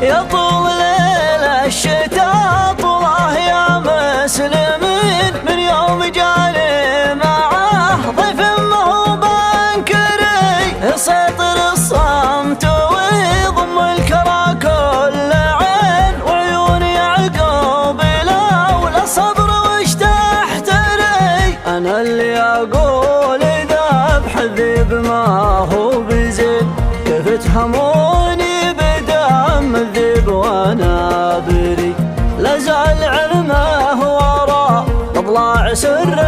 يا طول ليل الشتاء طوله يا مسلمين، من يوم جاني معه ضيف ما هو بنكري، يسيطر الصمت ويضم الكرى كل عين، وعيون يعقوب لولا الصبر وش تحتري. انا اللي اقول ذبح الذيب ما هو بزين، كيف تهموني الذيب وانا بري، لا زال علمه وراء اضلاع سر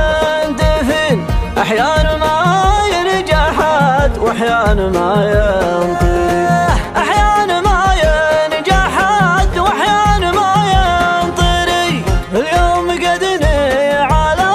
دفين، احيانا ما ينجحت واحيانا ما ينطري، احيانا ما ينجحت واحيانا ما ينطري. اليوم قدني على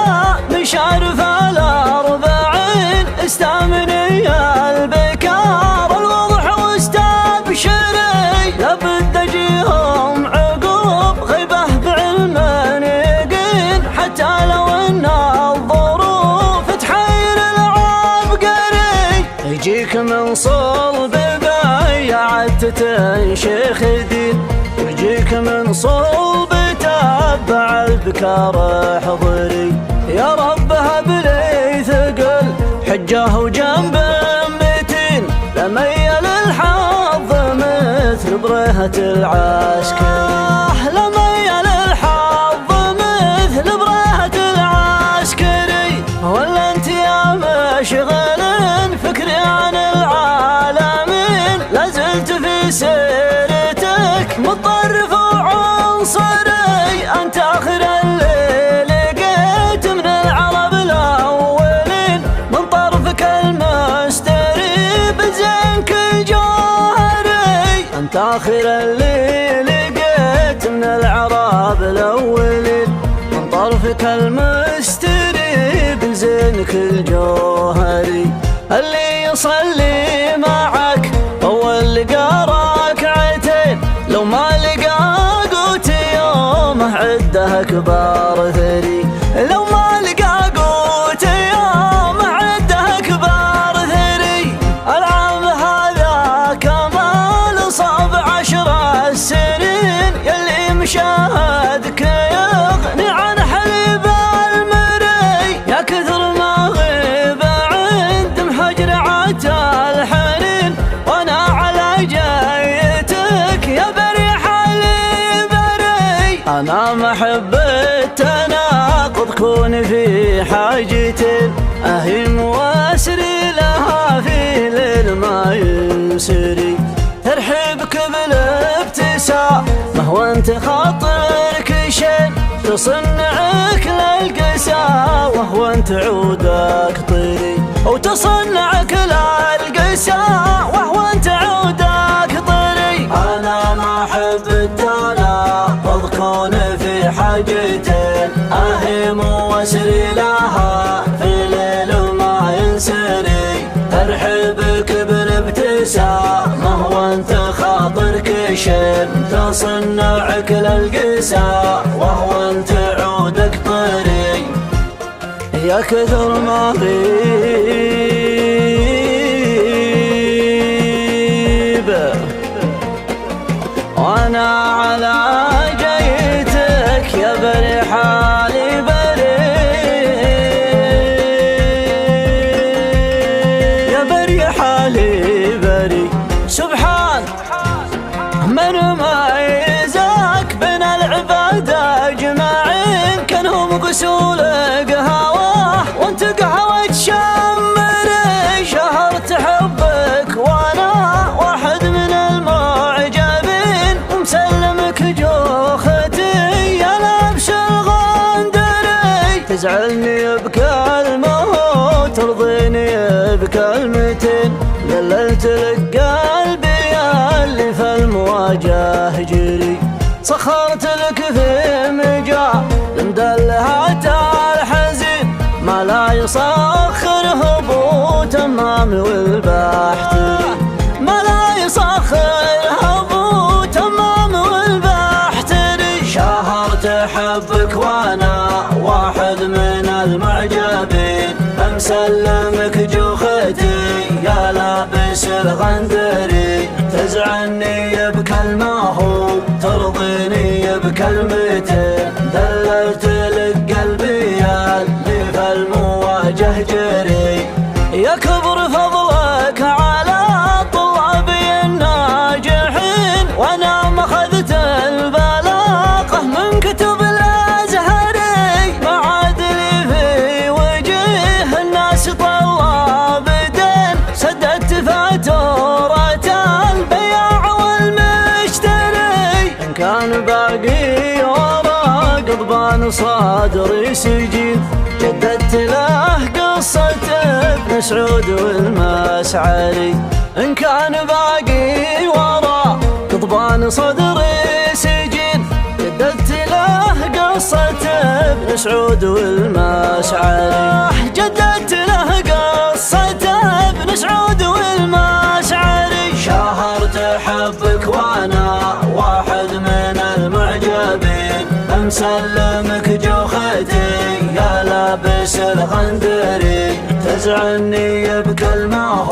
مشارف الاربعين، استامني البكار الوضح واستبشري، لابد اجيهم عقوب غيبه بعلم يقين، حتى لو ان الظروف تحير العبقري. يجيك من صلب بيعة تنشيخ دين، ويجيك من صلب تبع البكار حضري. يا رب هب لي ثقل حجه وجنب متين، لميل الحظ مثل بريهة العسكري، لميل الحظ مثل بريهة العسكري. ولا انت يا مشغل فكري عن العالمين، لازلت في سيرتك متطرف وعنصري. انت اخر اللي لقيت من العرب الاولين، من طرفك المستري بزينك الجوهري. انت اخر اللي لقيت من العرب الاولين، من طرفك المستري بزينك الجوهري. اللي يصلي معك اول لقى ركعتين، لو ما لقى قوت يومه عده اكبر ثري، لو ما لقى قوت يومه عده اكبر ثري. العام هذا كمال صاب 10 السنين، يلي مشاهدك يغني عن حليب المري. يا كثر ما غيب عند محجرعة الحنين، وانا على جايتك يا بري حالي بري. انا محبة تناقض كون في حاجتين، اهيم واسري لها في ليل ما ينسري. ترحبك بالابتسامة وانت خاطرك شين، تصنعك للقساوة وانت عودك طري، وتصنعك للقساوة وانت عودك طري. انا ما احب التناقض كون في حاجتين، اهيم واسري لها في ليل ما ينسري. ترحبك بالابتسامة وانت خاطرك شين، تصنعك للقساوة وانت عودك طري. يا كثر ما غيب وانا على جيتك يا بري حالي بري، يا بري حالي بري. سبحان من ميزك بين العباد اجمعين، كانهم قسول قهوه وانت قهوة شمري. شهرت حبك وانا واحد من المعجبين، ومسلمك جوختي يا لابس الغندري. تزعلني بكلمه وترضيني بكلمتين، دللت لك قلبي اللي في المواجه جري. سخرت لك في مجال مدلها يسخره ابو تمام والبحتري، ما لا يسخره ابو تمام والبحتري. شهرت حبك وانا واحد من المعجبين، مسلمك جوختي يا لابس الغندري. تزعني بكلمه ترضيني بكلمتين، دللت لك قلبي يا اللي في المواجه جري. يكبر فضلك على طلابي الناجحين، وانا ما اخذت البلاغه من كتب الازهري. ما عاد لي في وجه الناس طلاب دين، سددت فاتورة البياع والمشتري. ان كان باقي ورا قضبان صدري سجين، جددت له قصة ابن سعود والمسعري. إن كان باقي ورا قضبان صدري سجين، جددت له قصة ابن سعود والمسعري. جددت له قصة ابن سعود والمسعري. شهرت حبك وانا واحد من المعجبين، مسلمك جوختي يا لابس الغندري. تزعني بكلمه